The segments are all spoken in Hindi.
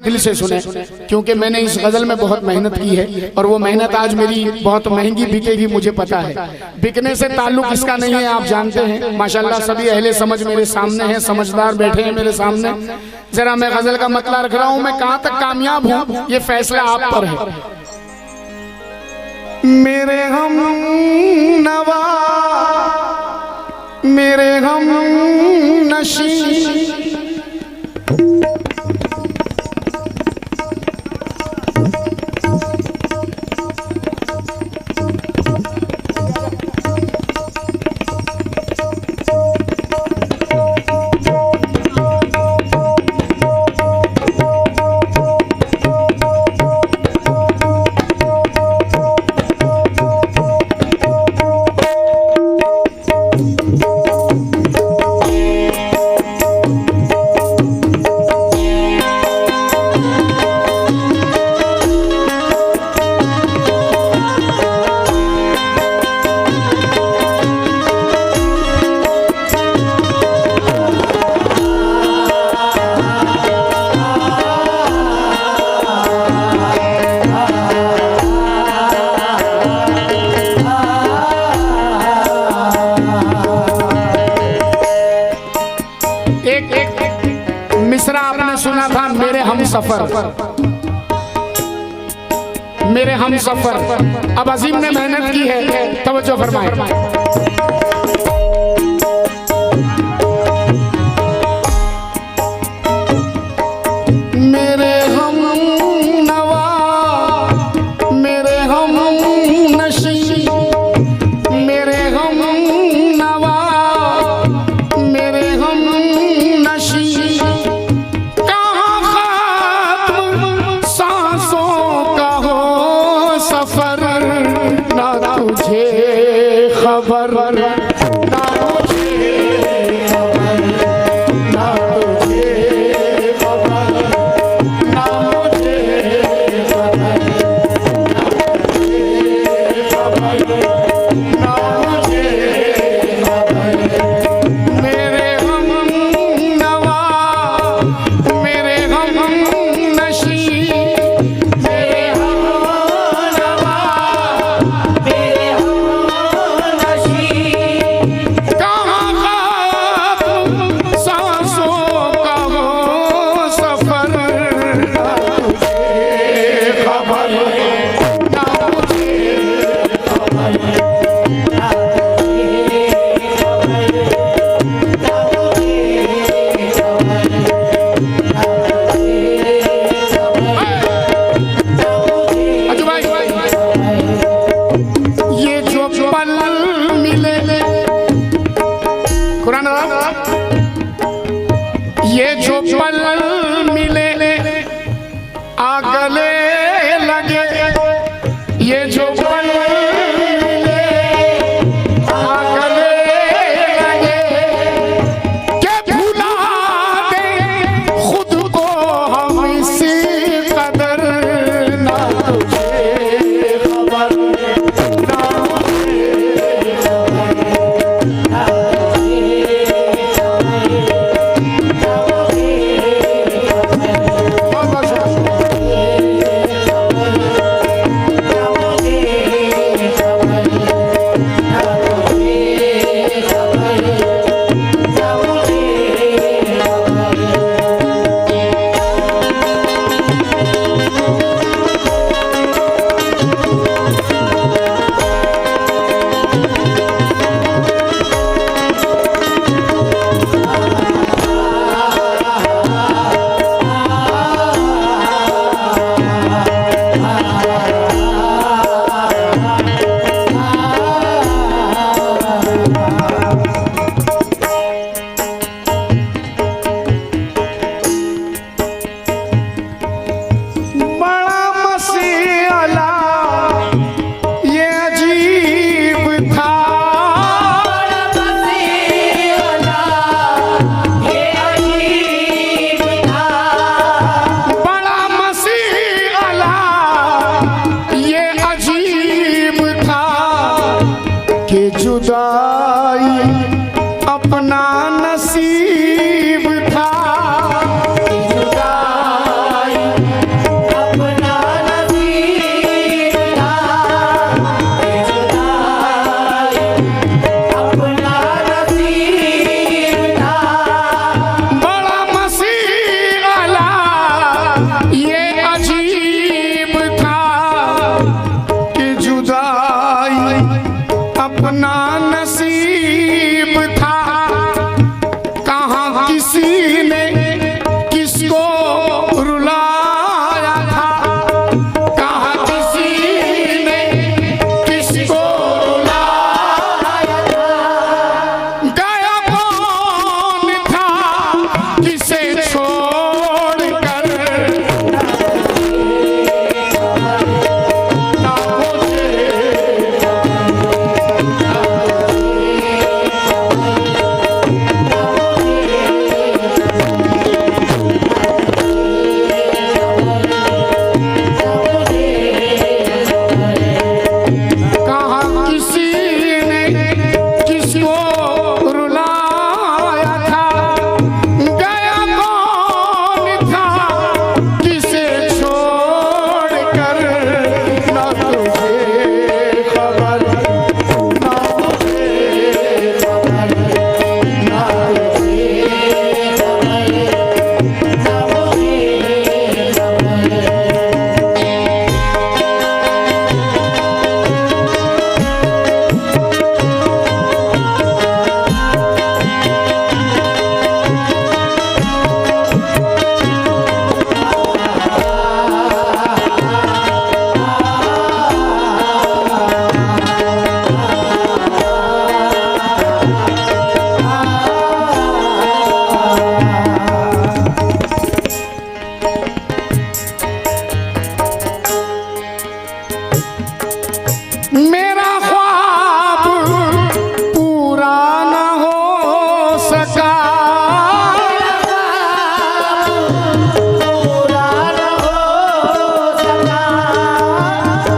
दिल से सुने, क्योंकि मैंने इस गजल में बहुत मेहनत की है और वो मेहनत आज मेरी बहुत महंगी बिकेगी, मुझे पता है। बिकने से ताल्लुक इसका नहीं है, आप जानते हैं। माशाल्लाह सभी अहले समझ मेरे सामने हैं, समझदार बैठे हैं मेरे सामने। जरा मैं गजल का मतलब रख रहा हूं, मैं कहां तक कामयाब हूं ये फैसला आप पर है। मेरे हम नवा, मेरे हम नशी, मिसरा आपने सुना था, मेरे हम सफर, मेरे हम सफर। अब अजीम ने मेहनत की है, तवज्जो फरमाए। मेरे हम नवा, मेरे हम नशी, मेरे हम नवा, मेरे हम नशी, खबर ना मुझे खबर, ना तुझे खबर, ना मुझे खबर, ना तुझे खबर, ना मुझे खबर। मेरे हम नवा, मेरे हम नशी, मेरे हम नवा, मेरे ये जो पल मिले आ गले लगे, ये जो पल मिले आ गले लगे, के भुला दे खुद को हम इसी कदर, ना तुझे खबर, ना मुझे खबर, ना अपना नसीब था, जुदाई मेरा ख्वाब पूरा न हो सका,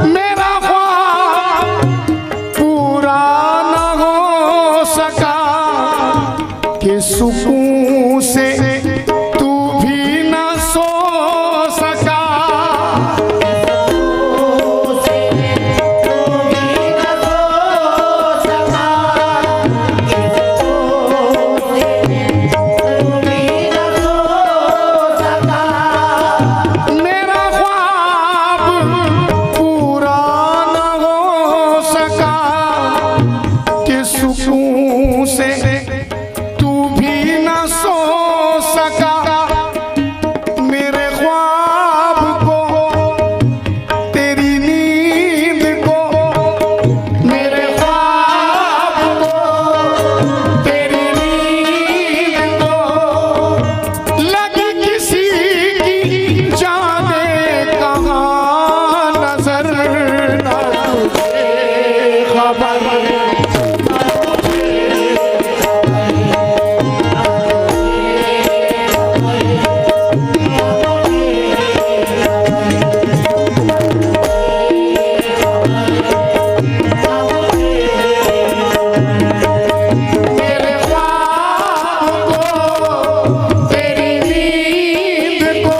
मेरा ख्वाब पूरा न हो सका कि सुकून से तू भी न सो सका। मेरा ख्वाब पूरा न हो सका कि सुकून से तू भी न सो सका। मेरे ख्वाब को तेरी नींद को, मेरे ख्वाब को तेरी नींद को लगी किसी की जाने कहाँ नजर न तुझे खबर। मेरे ख्वाब को तेरी नींद को,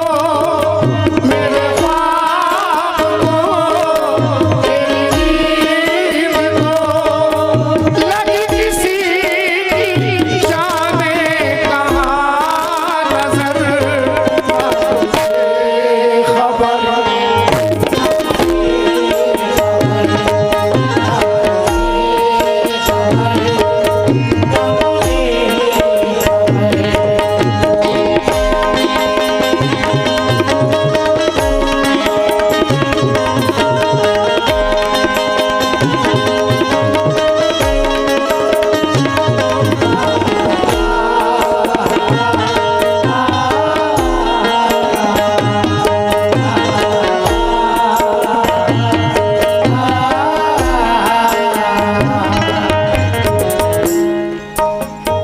मेरे ख्वाब को तेरी नींद को लगी किसी की जाने कहाँ नजर खबर।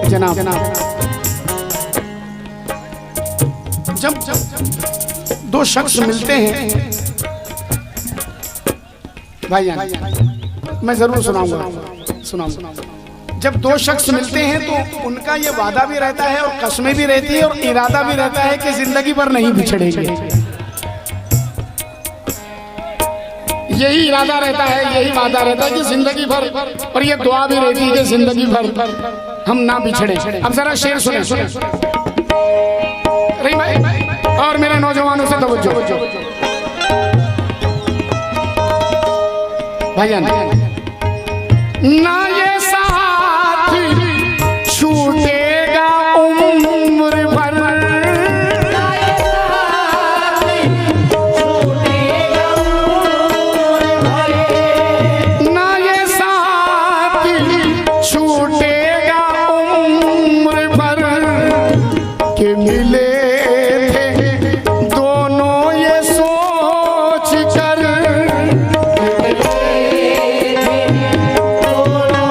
जनाब जब दो शख्स मिलते हैं भाईजान, मैं जरूर सुनाऊंगा। जब दो शख्स मिलते हैं तो उनका ये वादा भी रहता है और कसमें भी रहती है और इरादा भी रहता है कि जिंदगी भर नहीं बिछड़ेंगे। यही इरादा रहता है, यही वादा रहता है कि जिंदगी भर, और ये दुआ भी रहती है कि जिंदगी भर हम ना बिछड़े। अब जरा शेर सुने रही भाई और मेरे नौजवानों से तवज्जो भाईजान। ना ये साथ छूटेगा उम्र भर, ना ये साथ छूटेगा उम्र भर के मिले थे दोनों ये सोच कर, दोनों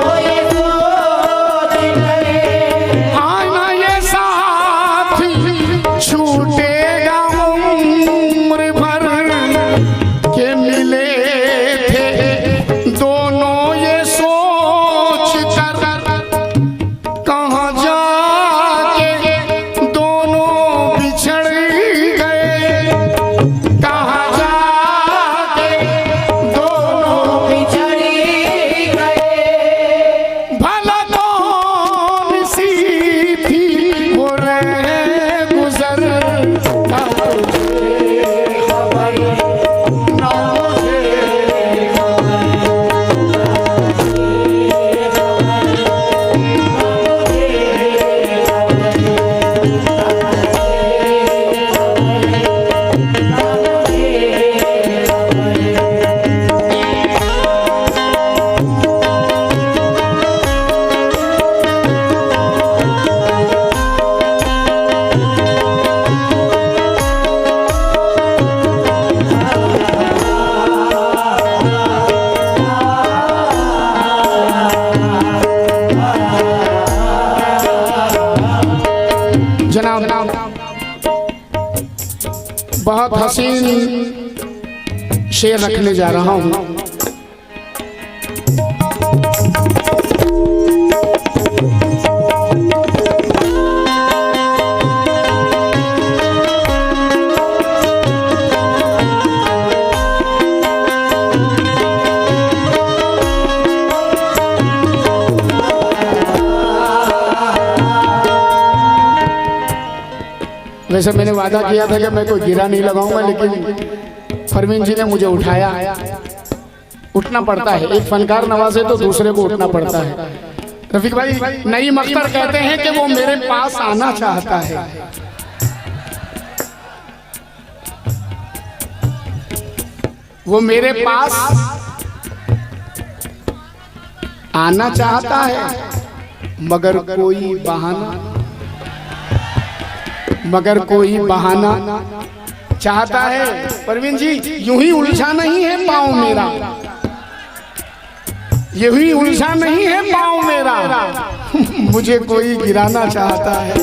बहुत हसीन शेर रखने जा रहा हूं। वैसे मैंने वादा किया था कि मैं कोई गिरा नहीं लगाऊंगा, लेकिन परवीन जी ने मुझे उठाया। उठना पड़ता है, एक फनकार नवाजे तो दूसरे को उठना पड़ता है। रफीक भाई, नईम अख्तर कहते हैं कि वो मेरे पास आना चाहता है। वो मेरे पास आना चाहता है, मगर कोई बहाना चाहता है। परवीन जी, यूं ही उलझा नहीं है पाँव मेरा, यूं ही उलझा नहीं है पाँव मेरा, मुझे कोई गिराना चाहता है।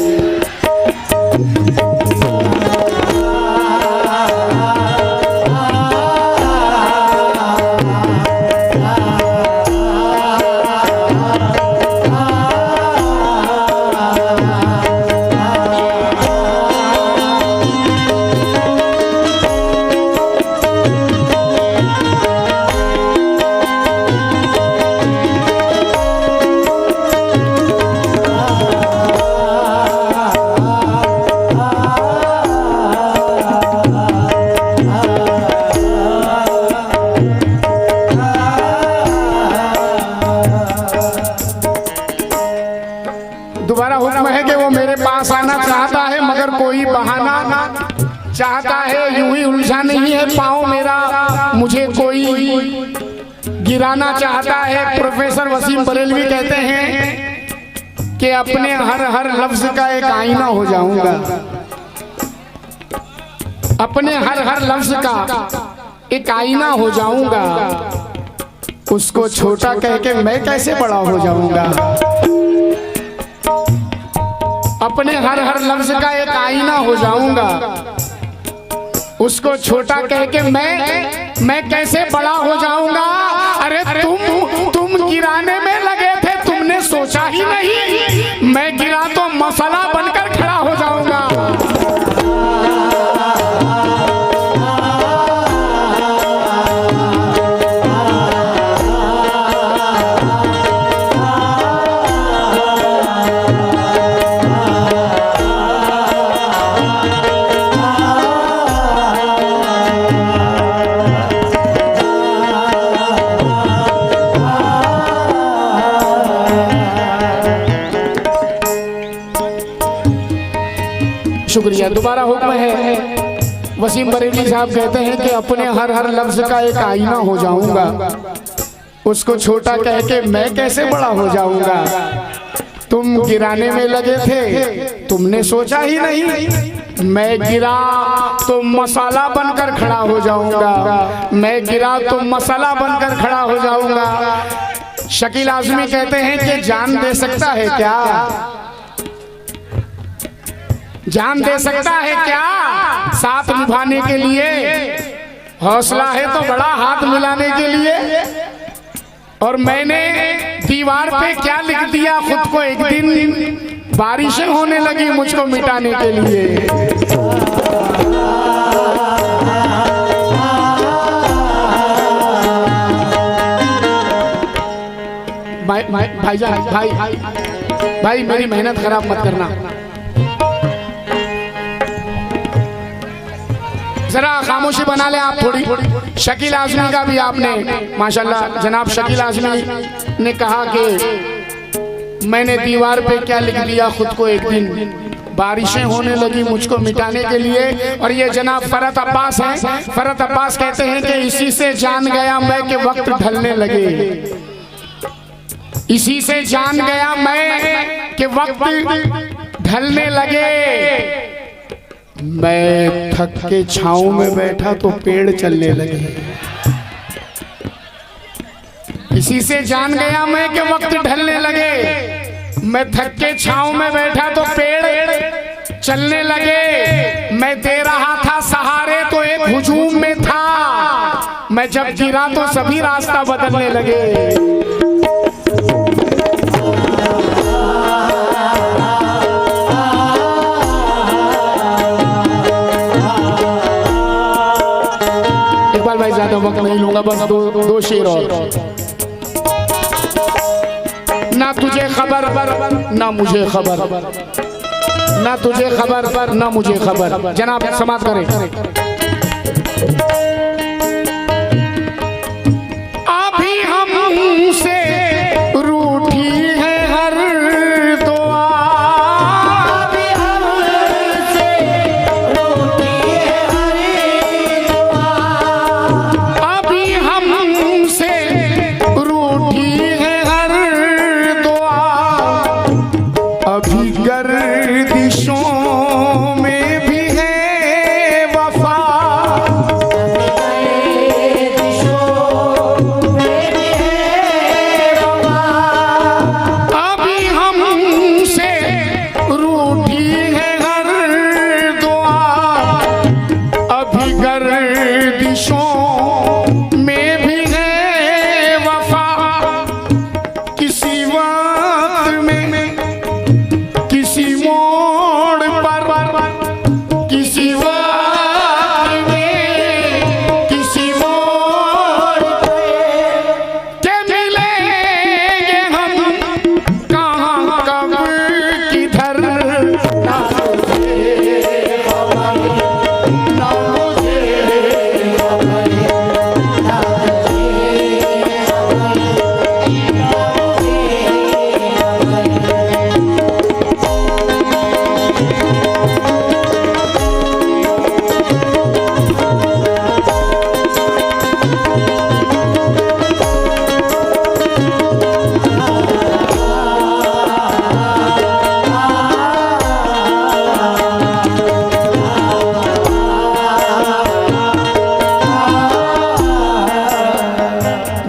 दोबारा हुक्म है कि वो मेरे पास आना चाहता है, मगर कोई बहाना चाहता है। यूं ही उलझा नहीं है पाँव मेरा, मुझे कोई गिराना चाहता है। प्रोफेसर वसीम बरेलवी कहते हैं कि अपने हर लफ्ज का एक आईना हो जाऊंगा, अपने हर लफ्ज का एक आईना हो जाऊंगा। उसको छोटा कह के मैं कैसे बड़ा हो जाऊंगा। अपने हर लफ्ज का एक आईना हो जाऊंगा, उसको छोटा कह के मैं कैसे बड़ा हो जाऊंगा। अरे तुम गिराने में लगे थे, तुमने सोचा ही नहीं मैं गिरा तो मसला बनकर खड़ा हो जाऊंगा। शुक्रिया। दोबारा हुक्म है, वसीम बरेली साहब कहते हैं कि अपने हर लफ्ज का एक आईना हो जाऊंगा, उसको छोटा कह के मैं कैसे बड़ा हो जाऊंगा। तुम गिराने में लगे थे, तुमने सोचा ही नहीं मैं गिरा तो मसाला बनकर खड़ा हो जाऊंगा, मैं गिरा तो मसाला बनकर खड़ा हो जाऊंगा। शकील आजमी कहते हैं कि जान दे सकता है क्या, जान दे सकता है क्या साथ निभाने के लिए। हौसला है तो बड़ा हाथ मिलाने के लिए। और मैंने दीवार पे क्या लिख दिया खुद को, एक दिन बारिशें होने लगी मुझको मिटाने के लिए। भाई मेरी मेहनत खराब मत करना, जरा खामोशी बना ले आप थोड़ी। शकील आजमी का भी आपने माशाल्लाह, जनाब शकील आजमी ने कहा कि मैंने दीवार पे क्या लिख दिया खुद को, एक दिन बारिशें होने लगी मुझको मिटाने के लिए। और ये जनाब फरत अब्बास हैं, फरत अब्बास कहते हैं कि इसी से जान गया मैं कि वक्त ढलने लगे, इसी से जान गया मैं कि वक्त ढलने लगे। मैं थक के छांव में बैठा तो पेड़ चलने लगे, इसी से जान गया मैं कि वक्त ढलने लगे। मैं थक के छांव में बैठा तो पेड़ चलने लगे। मैं दे रहा था सहारे तो एक हुजूम में था, मैं जब गिरा तो सभी रास्ता बदलने लगे। इकबाल भाई ज्यादा वक्त नहीं लूंगा, बस दो शेर और। ना तुझे खबर ना मुझे खबर, ना तुझे खबर ना मुझे खबर। जनाब समाप्त करें। अभी हमसे रूठी है हर दुआ, अभी हमसे रूठी है हर दुआ, अभी हमसे रूठी है हर दुआ, अभी गर्दिशों में भी है वफा, अभी हमसे रूठी है हर दुआ, अभी गर्दिशों में भी है वफा। किसी वक्त में किसी मोड़ पर, किसी वक्त में किसी मोड़ पे के मिलेंगे हम, कहाँ कब किधर, ना मुझे खबर, ना मुझे खबर, ना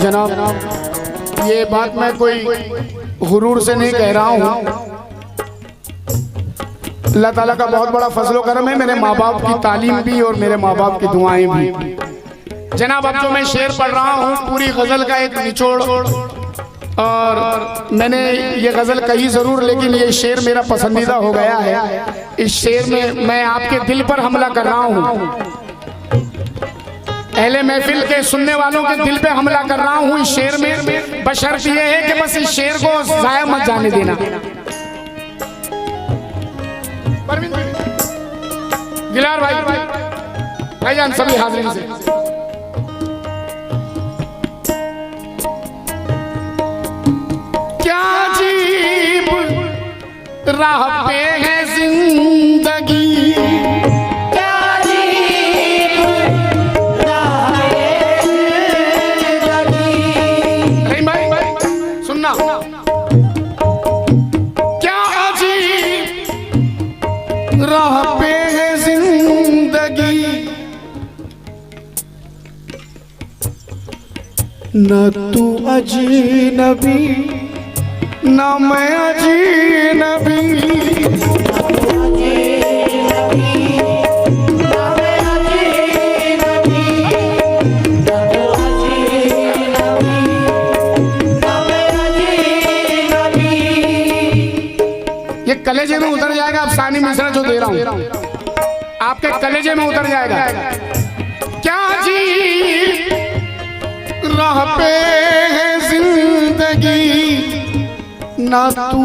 जनाब, ये बात मैं कोई गुरूर से नहीं कह रहा हूँ। अल्लाह ताला का बहुत बड़ा फजल करम है, मेरे माँ बाप की तालीम भी और मेरे माँ बाप की दुआएं भी। जनाब, अब जो मैं शेर पढ़ रहा हूँ पूरी गजल का एक निचोड़, और मैंने ये गजल कही जरूर, लेकिन ये शेर मेरा पसंदीदा हो गया है। इस शेर में मैं आपके दिल पर हमला कर रहा हूँ, अहले महफिल के सुनने वालों के दिल पे हमला कर रहा हूँ इस शेर में। बशर्त ये है कि बस इस शेर को जाया मत जाने देना। गिलार भाई, भाईजान, सभी हाजिरीन से क्या अजीब राह पे है जिंदगी, क्या अजीब राह पे है जिंदगी, न तू अजनबी न मैं अजनबी, कलेजे में उतर जाएगा। अब सानी मिश्रा जो दे रहा हूं आपके कलेजे में उतर जाएगा। क्या जी राह पे है जिंदगी, ना तू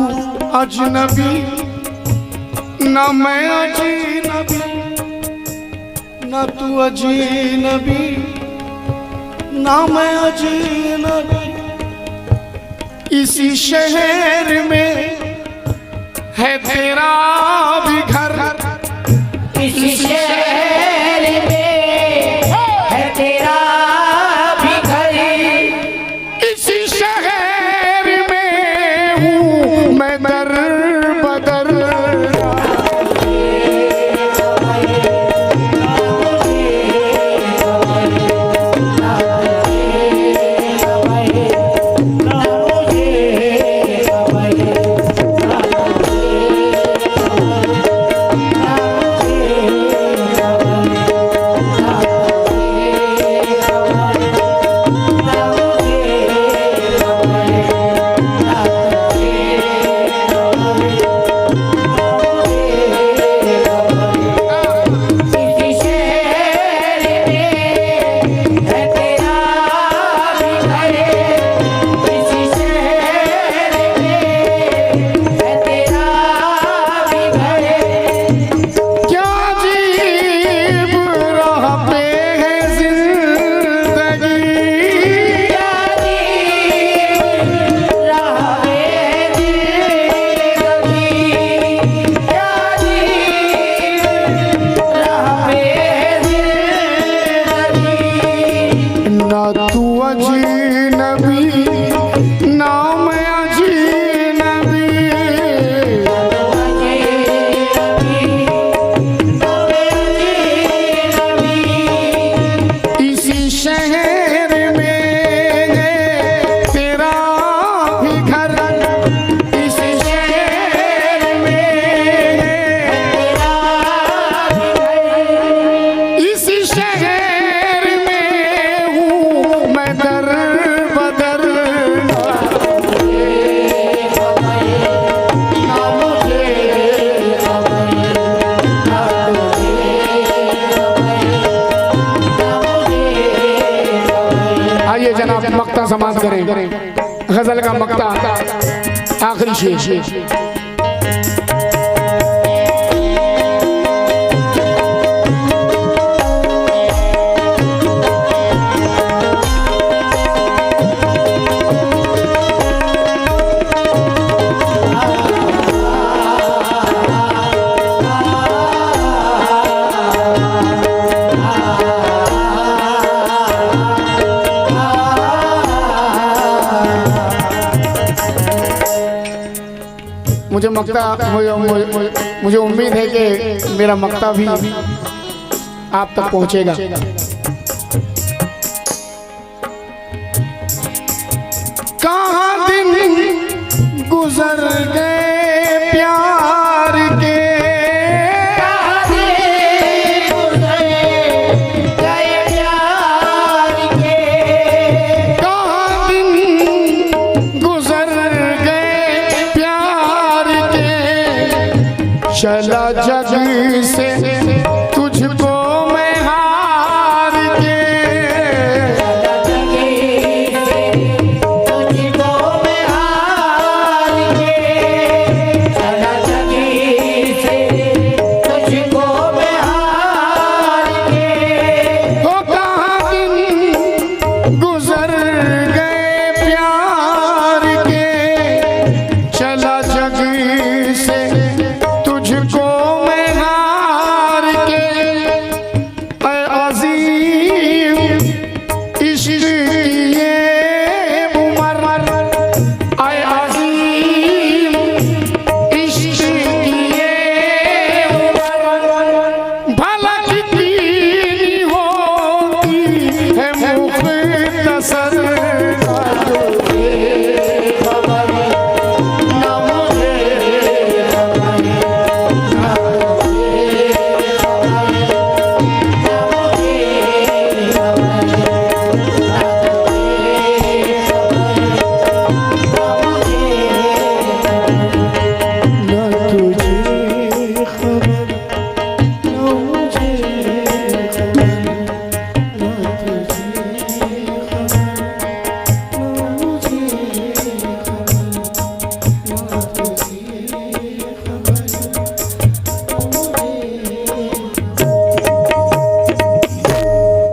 अजनबी ना मैं अजनबी, ना तू अजनबी ना मैं अजनबी, इसी शहर में है तेरा भी घर, इसी शहर में है तेरा भी घर, इसी शहर में हूँ मैं दर बदर, गजल का मक्ता आखिरी शेर। मुझे मक्ता मुझे उम्मीद है कि मेरा मक्ता भी आप तक पहुंचेगा। कहाँ दिन गुजर गए प्यार के, कहाँ दिन गुजर गए प्यार के, कहाँ दिन गुजर गए प्यार के, चला